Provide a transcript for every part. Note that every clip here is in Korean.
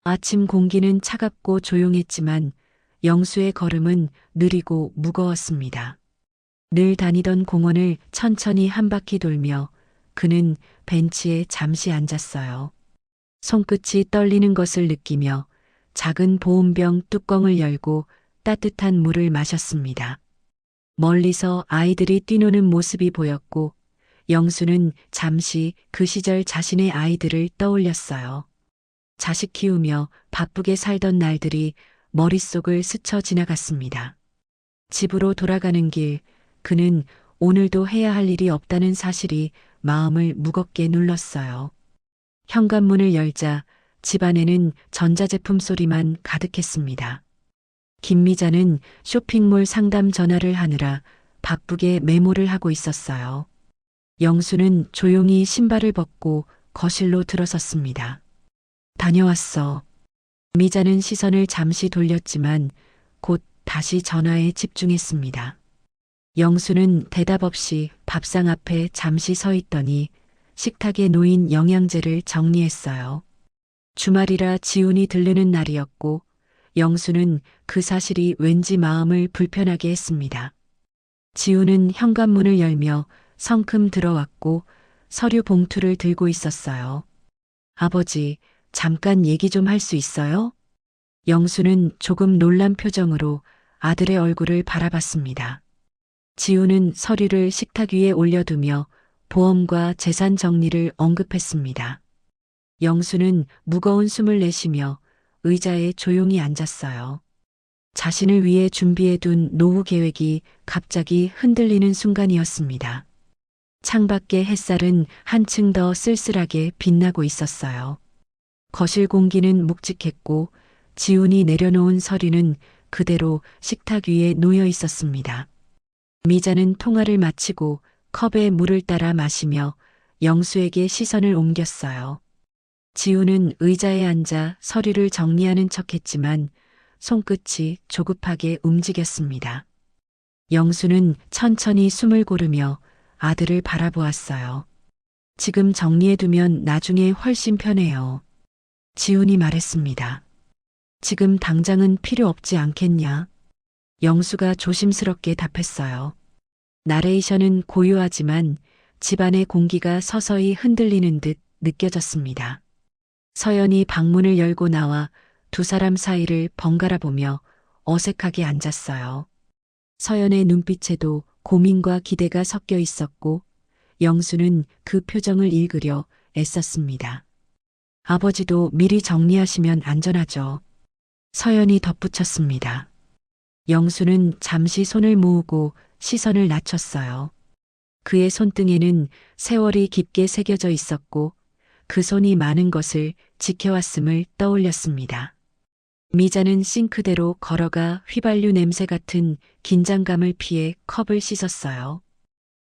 아침 공기는 차갑고 조용했지만 영수의 걸음은 느리고 무거웠습니다. 늘 다니던 공원을 천천히 한 바퀴 돌며 그는 벤치에 잠시 앉았어요. 손끝이 떨리는 것을 느끼며 작은 보온병 뚜껑을 열고 따뜻한 물을 마셨습니다. 멀리서 아이들이 뛰노는 모습이 보였고 영수는 잠시 그 시절 자신의 아이들을 떠올렸어요. 자식 키우며 바쁘게 살던 날들이 머릿속을 스쳐 지나갔습니다. 집으로 돌아가는 길, 그는 오늘도 해야 할 일이 없다는 사실이 마음을 무겁게 눌렀어요. 현관문을 열자 집안에는 전자제품 소리만 가득했습니다. 김미자는 쇼핑몰 상담 전화를 하느라 바쁘게 메모를 하고 있었어요. 영수는 조용히 신발을 벗고 거실로 들어섰습니다. 다녀왔어. 미자는 시선을 잠시 돌렸지만 곧 다시 전화에 집중했습니다. 영수는 대답 없이 밥상 앞에 잠시 서 있더니 식탁에 놓인 영양제를 정리했어요. 주말이라 지훈이 들르는 날이었고 영수는 그 사실이 왠지 마음을 불편하게 했습니다. 지훈은 현관문을 열며 성큼 들어왔고 서류 봉투를 들고 있었어요. 아버지, 잠깐 얘기 좀 할 수 있어요? 영수는 조금 놀란 표정으로 아들의 얼굴을 바라봤습니다. 지훈은 서류를 식탁 위에 올려두며 보험과 재산 정리를 언급했습니다. 영수는 무거운 숨을 내쉬며 의자에 조용히 앉았어요. 자신을 위해 준비해둔 노후 계획이 갑자기 흔들리는 순간이었습니다. 창밖의 햇살은 한층 더 쓸쓸하게 빛나고 있었어요. 거실 공기는 묵직했고 지훈이 내려놓은 서류는 그대로 식탁 위에 놓여 있었습니다. 미자는 통화를 마치고 컵에 물을 따라 마시며 영수에게 시선을 옮겼어요. 지훈은 의자에 앉아 서류를 정리하는 척했지만 손끝이 조급하게 움직였습니다. 영수는 천천히 숨을 고르며 아들을 바라보았어요. 지금 정리해두면 나중에 훨씬 편해요. 지훈이 말했습니다. 지금 당장은 필요 없지 않겠냐? 영수가 조심스럽게 답했어요. 나레이션은 고요하지만 집안의 공기가 서서히 흔들리는 듯 느껴졌습니다. 서연이 방문을 열고 나와 두 사람 사이를 번갈아 보며 어색하게 앉았어요. 서연의 눈빛에도 고민과 기대가 섞여 있었고 영수는 그 표정을 읽으려 애썼습니다. 아버지도 미리 정리하시면 안전하죠. 서연이 덧붙였습니다. 영수는 잠시 손을 모으고 시선을 낮췄어요. 그의 손등에는 세월이 깊게 새겨져 있었고 그 손이 많은 것을 지켜왔음을 떠올렸습니다. 미자는 싱크대로 걸어가 휘발유 냄새 같은 긴장감을 피해 컵을 씻었어요.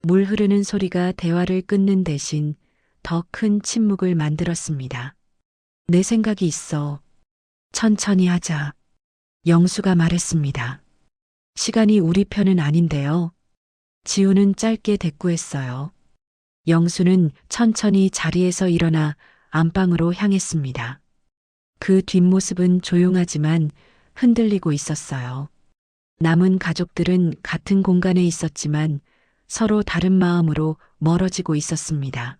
물 흐르는 소리가 대화를 끊는 대신 더 큰 침묵을 만들었습니다. 내 생각이 있어. 천천히 하자. 영수가 말했습니다. 시간이 우리 편은 아닌데요. 지훈은 짧게 대꾸했어요. 영수는 천천히 자리에서 일어나 안방으로 향했습니다. 그 뒷모습은 조용하지만 흔들리고 있었어요. 남은 가족들은 같은 공간에 있었지만 서로 다른 마음으로 멀어지고 있었습니다.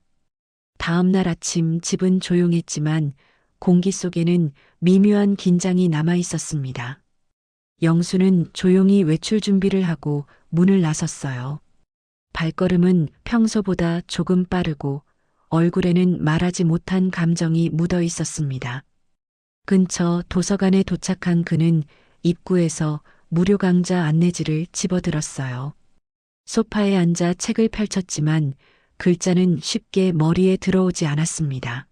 다음 날 아침 집은 조용했지만 공기 속에는 미묘한 긴장이 남아 있었습니다. 영수는 조용히 외출 준비를 하고 문을 나섰어요. 발걸음은 평소보다 조금 빠르고 얼굴에는 말하지 못한 감정이 묻어 있었습니다. 근처 도서관에 도착한 그는 입구에서 무료 강좌 안내지를 집어들었어요. 소파에 앉아 책을 펼쳤지만 글자는 쉽게 머리에 들어오지 않았습니다.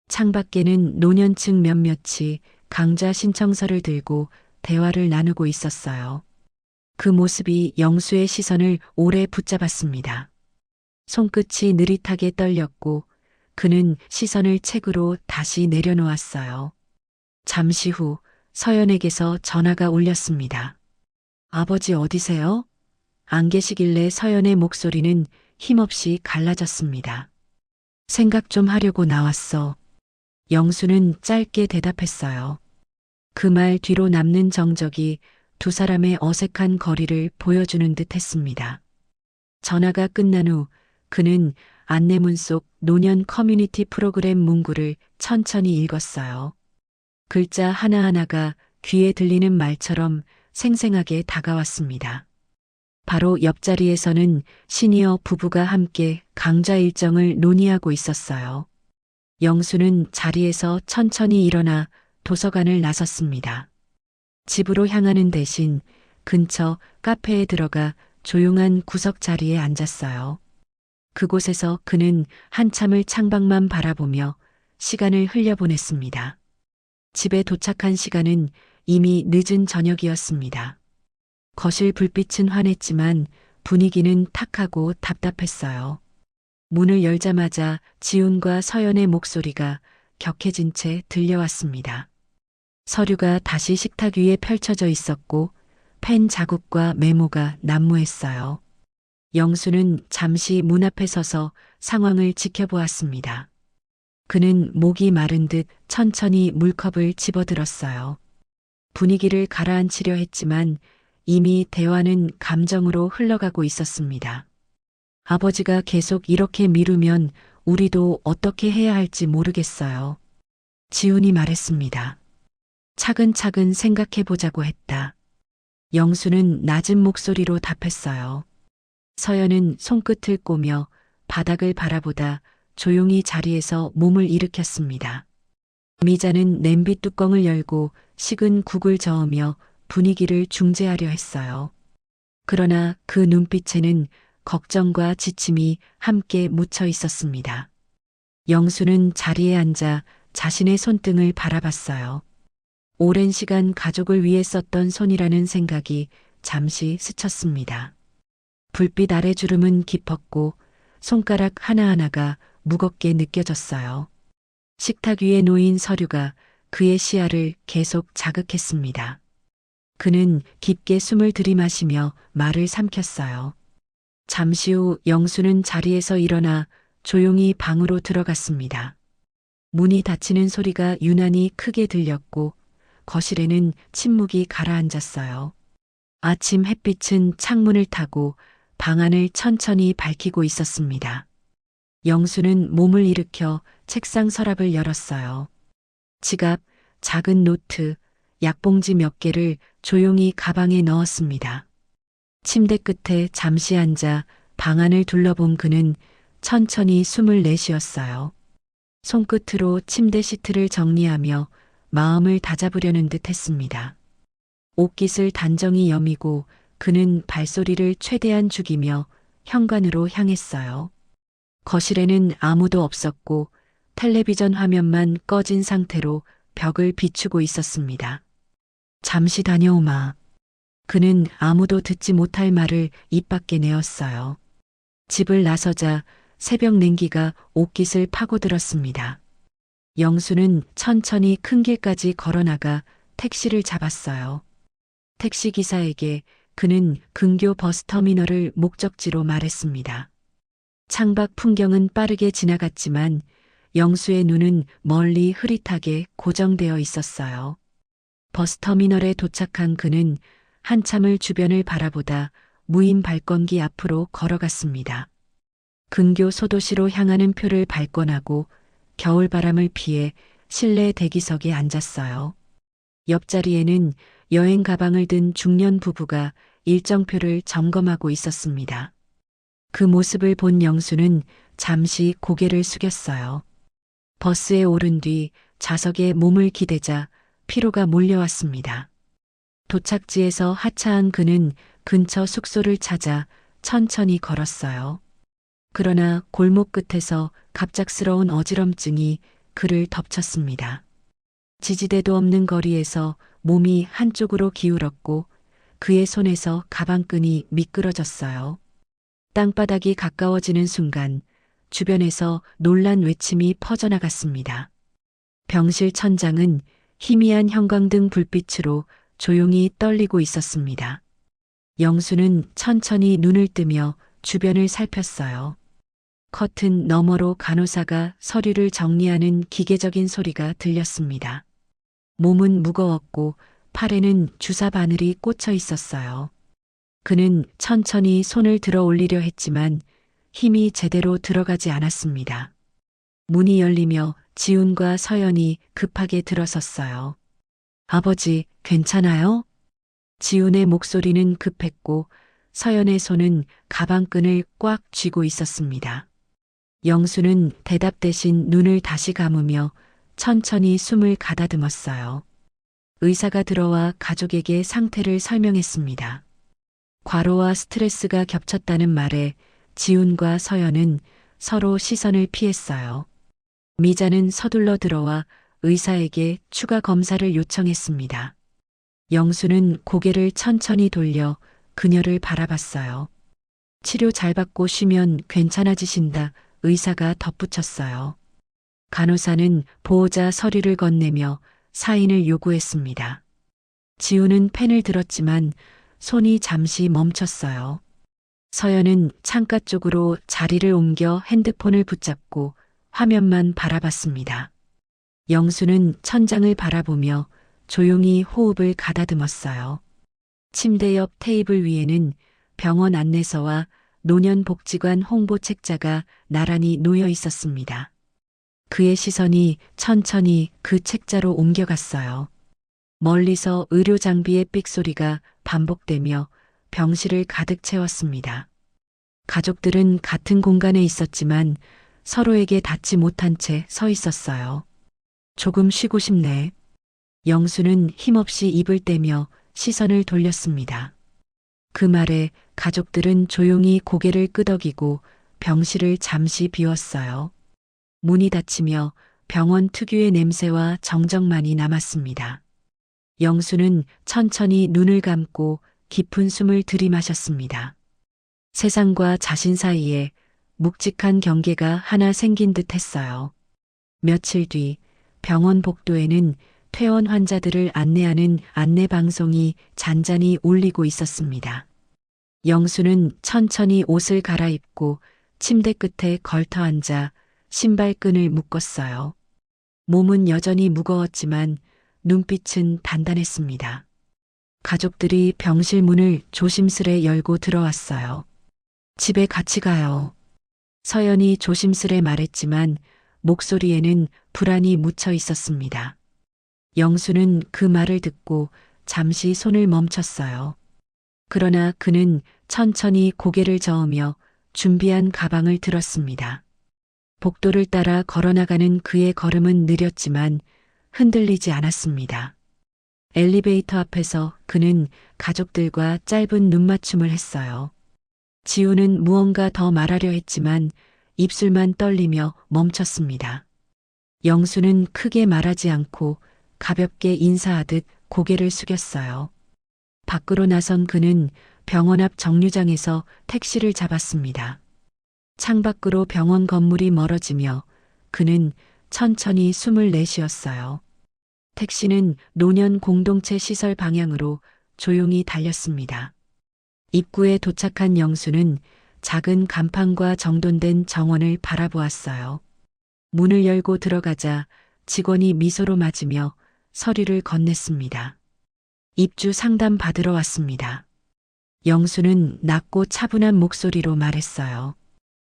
창밖에는 노년층 몇몇이 강좌 신청서를 들고 대화를 나누고 있었어요. 그 모습이 영수의 시선을 오래 붙잡았습니다. 손끝이 느릿하게 떨렸고 그는 시선을 책으로 다시 내려놓았어요. 잠시 후 서연에게서 전화가 울렸습니다. 아버지 어디세요? 안 계시길래 서연의 목소리는 힘없이 갈라졌습니다. 생각 좀 하려고 나왔어. 영수는 짧게 대답했어요. 그 말 뒤로 남는 정적이 두 사람의 어색한 거리를 보여주는 듯 했습니다. 전화가 끝난 후 그는 안내문 속 노년 커뮤니티 프로그램 문구를 천천히 읽었어요. 글자 하나하나가 귀에 들리는 말처럼 생생하게 다가왔습니다. 바로 옆자리에서는 시니어 부부가 함께 강좌 일정을 논의하고 있었어요. 영수는 자리에서 천천히 일어나 도서관을 나섰습니다. 집으로 향하는 대신 근처 카페에 들어가 조용한 구석 자리에 앉았어요. 그곳에서 그는 한참을 창밖만 바라보며 시간을 흘려보냈습니다. 집에 도착한 시간은 이미 늦은 저녁이었습니다. 거실 불빛은 환했지만 분위기는 탁하고 답답했어요. 문을 열자마자 지훈과 서연의 목소리가 격해진 채 들려왔습니다. 서류가 다시 식탁 위에 펼쳐져 있었고 펜 자국과 메모가 난무했어요. 영수는 잠시 문 앞에 서서 상황을 지켜보았습니다. 그는 목이 마른 듯 천천히 물컵을 집어들었어요. 분위기를 가라앉히려 했지만 이미 대화는 감정으로 흘러가고 있었습니다. 아버지가 계속 이렇게 미루면 우리도 어떻게 해야 할지 모르겠어요. 지훈이 말했습니다. 차근차근 생각해보자고 했다. 영수는 낮은 목소리로 답했어요. 서연은 손끝을 꼬며 바닥을 바라보다 조용히 자리에서 몸을 일으켰습니다. 미자는 냄비 뚜껑을 열고 식은 국을 저으며 분위기를 중재하려 했어요. 그러나 그 눈빛에는 걱정과 지침이 함께 묻혀 있었습니다. 영수는 자리에 앉아 자신의 손등을 바라봤어요. 오랜 시간 가족을 위해 썼던 손이라는 생각이 잠시 스쳤습니다. 불빛 아래 주름은 깊었고 손가락 하나하나가 무겁게 느껴졌어요. 식탁 위에 놓인 서류가 그의 시야를 계속 자극했습니다. 그는 깊게 숨을 들이마시며 말을 삼켰어요. 잠시 후 영수는 자리에서 일어나 조용히 방으로 들어갔습니다. 문이 닫히는 소리가 유난히 크게 들렸고 거실에는 침묵이 가라앉았어요. 아침 햇빛은 창문을 타고 방 안을 천천히 밝히고 있었습니다. 영수는 몸을 일으켜 책상 서랍을 열었어요. 지갑, 작은 노트, 약봉지 몇 개를 조용히 가방에 넣었습니다. 침대 끝에 잠시 앉아 방 안을 둘러본 그는 천천히 숨을 내쉬었어요. 손끝으로 침대 시트를 정리하며 마음을 다잡으려는 듯 했습니다. 옷깃을 단정히 여미고 그는 발소리를 최대한 죽이며 현관으로 향했어요. 거실에는 아무도 없었고 텔레비전 화면만 꺼진 상태로 벽을 비추고 있었습니다. 잠시 다녀오마. 그는 아무도 듣지 못할 말을 입 밖에 내었어요. 집을 나서자 새벽 냉기가 옷깃을 파고들었습니다. 영수는 천천히 큰 길까지 걸어나가 택시를 잡았어요. 택시기사에게 그는 근교 버스터미널을 목적지로 말했습니다. 창밖 풍경은 빠르게 지나갔지만 영수의 눈은 멀리 흐릿하게 고정되어 있었어요. 버스터미널에 도착한 그는 한참을 주변을 바라보다 무인 발권기 앞으로 걸어갔습니다. 근교 소도시로 향하는 표를 발권하고 겨울바람을 피해 실내 대기석에 앉았어요. 옆자리에는 여행 가방을 든 중년 부부가 일정표를 점검하고 있었습니다. 그 모습을 본 영수는 잠시 고개를 숙였어요. 버스에 오른 뒤 좌석에 몸을 기대자 피로가 몰려왔습니다. 도착지에서 하차한 그는 근처 숙소를 찾아 천천히 걸었어요. 그러나 골목 끝에서 갑작스러운 어지럼증이 그를 덮쳤습니다. 지지대도 없는 거리에서 몸이 한쪽으로 기울었고 그의 손에서 가방끈이 미끄러졌어요. 땅바닥이 가까워지는 순간 주변에서 놀란 외침이 퍼져나갔습니다. 병실 천장은 희미한 형광등 불빛으로 조용히 떨리고 있었습니다. 영수는 천천히 눈을 뜨며 주변을 살폈어요. 커튼 너머로 간호사가 서류를 정리하는 기계적인 소리가 들렸습니다. 몸은 무거웠고 팔에는 주사 바늘이 꽂혀 있었어요. 그는 천천히 손을 들어 올리려 했지만 힘이 제대로 들어가지 않았습니다. 문이 열리며 지훈과 서연이 급하게 들어섰어요. 아버지, 괜찮아요? 지훈의 목소리는 급했고 서연의 손은 가방끈을 꽉 쥐고 있었습니다. 영수는 대답 대신 눈을 다시 감으며 천천히 숨을 가다듬었어요. 의사가 들어와 가족에게 상태를 설명했습니다. 과로와 스트레스가 겹쳤다는 말에 지훈과 서연은 서로 시선을 피했어요. 미자는 서둘러 들어와 의사에게 추가 검사를 요청했습니다. 영수는 고개를 천천히 돌려 그녀를 바라봤어요. 치료 잘 받고 쉬면 괜찮아지신다, 의사가 덧붙였어요. 간호사는 보호자 서류를 건네며 사인을 요구했습니다. 지우는 펜을 들었지만 손이 잠시 멈췄어요. 서연은 창가 쪽으로 자리를 옮겨 핸드폰을 붙잡고 화면만 바라봤습니다. 영수는 천장을 바라보며 조용히 호흡을 가다듬었어요. 침대 옆 테이블 위에는 병원 안내서와 노년복지관 홍보 책자가 나란히 놓여 있었습니다. 그의 시선이 천천히 그 책자로 옮겨갔어요. 멀리서 의료 장비의 삑소리가 반복되며 병실을 가득 채웠습니다. 가족들은 같은 공간에 있었지만 서로에게 닿지 못한 채 서 있었어요. 조금 쉬고 싶네. 영수는 힘없이 입을 떼며 시선을 돌렸습니다. 그 말에 가족들은 조용히 고개를 끄덕이고 병실을 잠시 비웠어요. 문이 닫히며 병원 특유의 냄새와 정적만이 남았습니다. 영수는 천천히 눈을 감고 깊은 숨을 들이마셨습니다. 세상과 자신 사이에 묵직한 경계가 하나 생긴 듯 했어요. 며칠 뒤 병원 복도에는 퇴원 환자들을 안내하는 안내방송이 잔잔히 울리고 있었습니다. 영수는 천천히 옷을 갈아입고 침대 끝에 걸터 앉아 신발끈을 묶었어요. 몸은 여전히 무거웠지만 눈빛은 단단했습니다. 가족들이 병실 문을 조심스레 열고 들어왔어요. 집에 같이 가요. 서연이 조심스레 말했지만 목소리에는 불안이 묻혀 있었습니다. 영수는 그 말을 듣고 잠시 손을 멈췄어요. 그러나 그는 천천히 고개를 저으며 준비한 가방을 들었습니다. 복도를 따라 걸어나가는 그의 걸음은 느렸지만 흔들리지 않았습니다. 엘리베이터 앞에서 그는 가족들과 짧은 눈맞춤을 했어요. 지우는 무언가 더 말하려 했지만 입술만 떨리며 멈췄습니다. 영수는 크게 말하지 않고 가볍게 인사하듯 고개를 숙였어요. 밖으로 나선 그는 병원 앞 정류장에서 택시를 잡았습니다. 창밖으로 병원 건물이 멀어지며 그는 천천히 숨을 내쉬었어요. 택시는 노년 공동체 시설 방향으로 조용히 달렸습니다. 입구에 도착한 영수는 작은 간판과 정돈된 정원을 바라보았어요. 문을 열고 들어가자 직원이 미소로 맞으며 서류를 건넸습니다. 입주 상담 받으러 왔습니다. 영수는 낮고 차분한 목소리로 말했어요.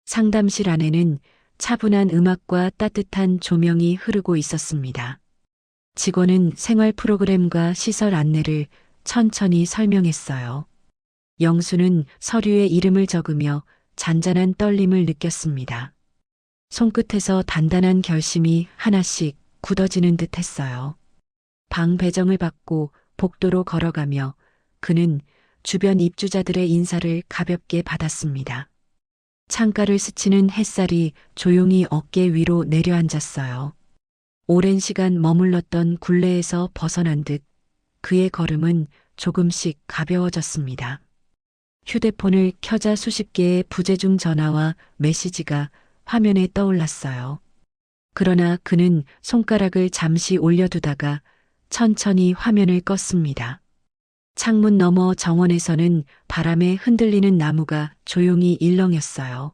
상담실 안에는 차분한 음악과 따뜻한 조명이 흐르고 있었습니다. 직원은 생활 프로그램과 시설 안내를 천천히 설명했어요. 영수는 서류에 이름을 적으며 잔잔한 떨림을 느꼈습니다. 손끝에서 단단한 결심이 하나씩 굳어지는 듯 했어요. 방 배정을 받고 복도로 걸어가며 그는 주변 입주자들의 인사를 가볍게 받았습니다. 창가를 스치는 햇살이 조용히 어깨 위로 내려앉았어요. 오랜 시간 머물렀던 굴레에서 벗어난 듯 그의 걸음은 조금씩 가벼워졌습니다. 휴대폰을 켜자 수십 개의 부재중 전화와 메시지가 화면에 떠올랐어요. 그러나 그는 손가락을 잠시 올려두다가 천천히 화면을 껐습니다. 창문 너머 정원에서는 바람에 흔들리는 나무가 조용히 일렁였어요.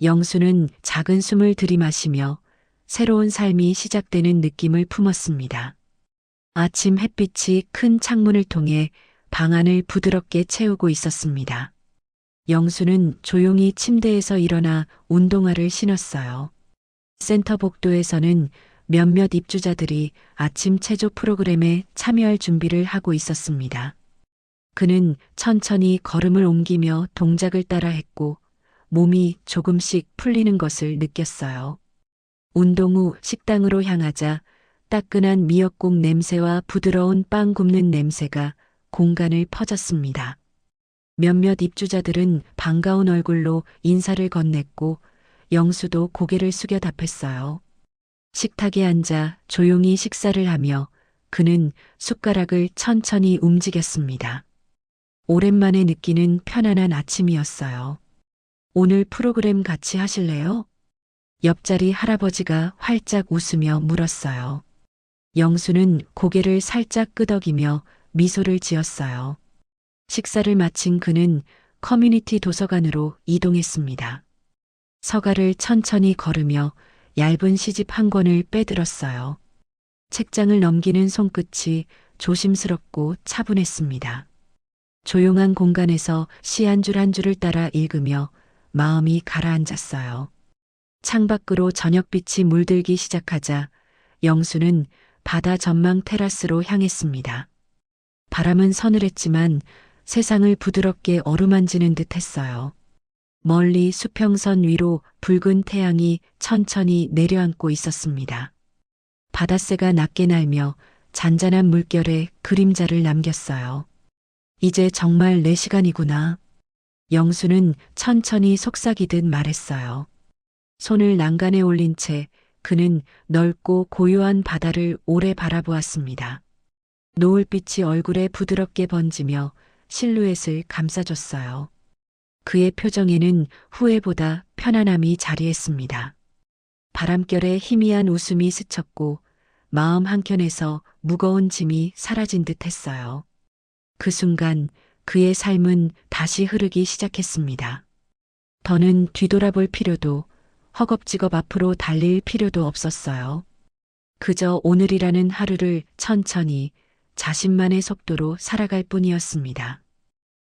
영수는 작은 숨을 들이마시며 새로운 삶이 시작되는 느낌을 품었습니다. 아침 햇빛이 큰 창문을 통해 방 안을 부드럽게 채우고 있었습니다. 영수는 조용히 침대에서 일어나 운동화를 신었어요. 센터 복도에서는 몇몇 입주자들이 아침 체조 프로그램에 참여할 준비를 하고 있었습니다. 그는 천천히 걸음을 옮기며 동작을 따라 했고 몸이 조금씩 풀리는 것을 느꼈어요. 운동 후 식당으로 향하자 따끈한 미역국 냄새와 부드러운 빵 굽는 냄새가 공간을 퍼졌습니다. 몇몇 입주자들은 반가운 얼굴로 인사를 건넸고 영수도 고개를 숙여 답했어요. 식탁에 앉아 조용히 식사를 하며 그는 숟가락을 천천히 움직였습니다. 오랜만에 느끼는 편안한 아침이었어요. 오늘 프로그램 같이 하실래요? 옆자리 할아버지가 활짝 웃으며 물었어요. 영수는 고개를 살짝 끄덕이며 미소를 지었어요. 식사를 마친 그는 커뮤니티 도서관으로 이동했습니다. 서가를 천천히 걸으며 얇은 시집 한 권을 빼들었어요. 책장을 넘기는 손끝이 조심스럽고 차분했습니다. 조용한 공간에서 시 한 줄 한 줄을 따라 읽으며 마음이 가라앉았어요. 창밖으로 저녁빛이 물들기 시작하자 영수는 바다 전망 테라스로 향했습니다. 바람은 서늘했지만 세상을 부드럽게 어루만지는 듯 했어요. 멀리 수평선 위로 붉은 태양이 천천히 내려앉고 있었습니다. 바닷새가 낮게 날며 잔잔한 물결에 그림자를 남겼어요. 이제 정말 내 시간이구나. 영수는 천천히 속삭이듯 말했어요. 손을 난간에 올린 채 그는 넓고 고요한 바다를 오래 바라보았습니다. 노을빛이 얼굴에 부드럽게 번지며 실루엣을 감싸줬어요. 그의 표정에는 후회보다 편안함이 자리했습니다. 바람결에 희미한 웃음이 스쳤고 마음 한켠에서 무거운 짐이 사라진 듯 했어요. 그 순간 그의 삶은 다시 흐르기 시작했습니다. 더는 뒤돌아볼 필요도 허겁지겁 앞으로 달릴 필요도 없었어요. 그저 오늘이라는 하루를 천천히 자신만의 속도로 살아갈 뿐이었습니다.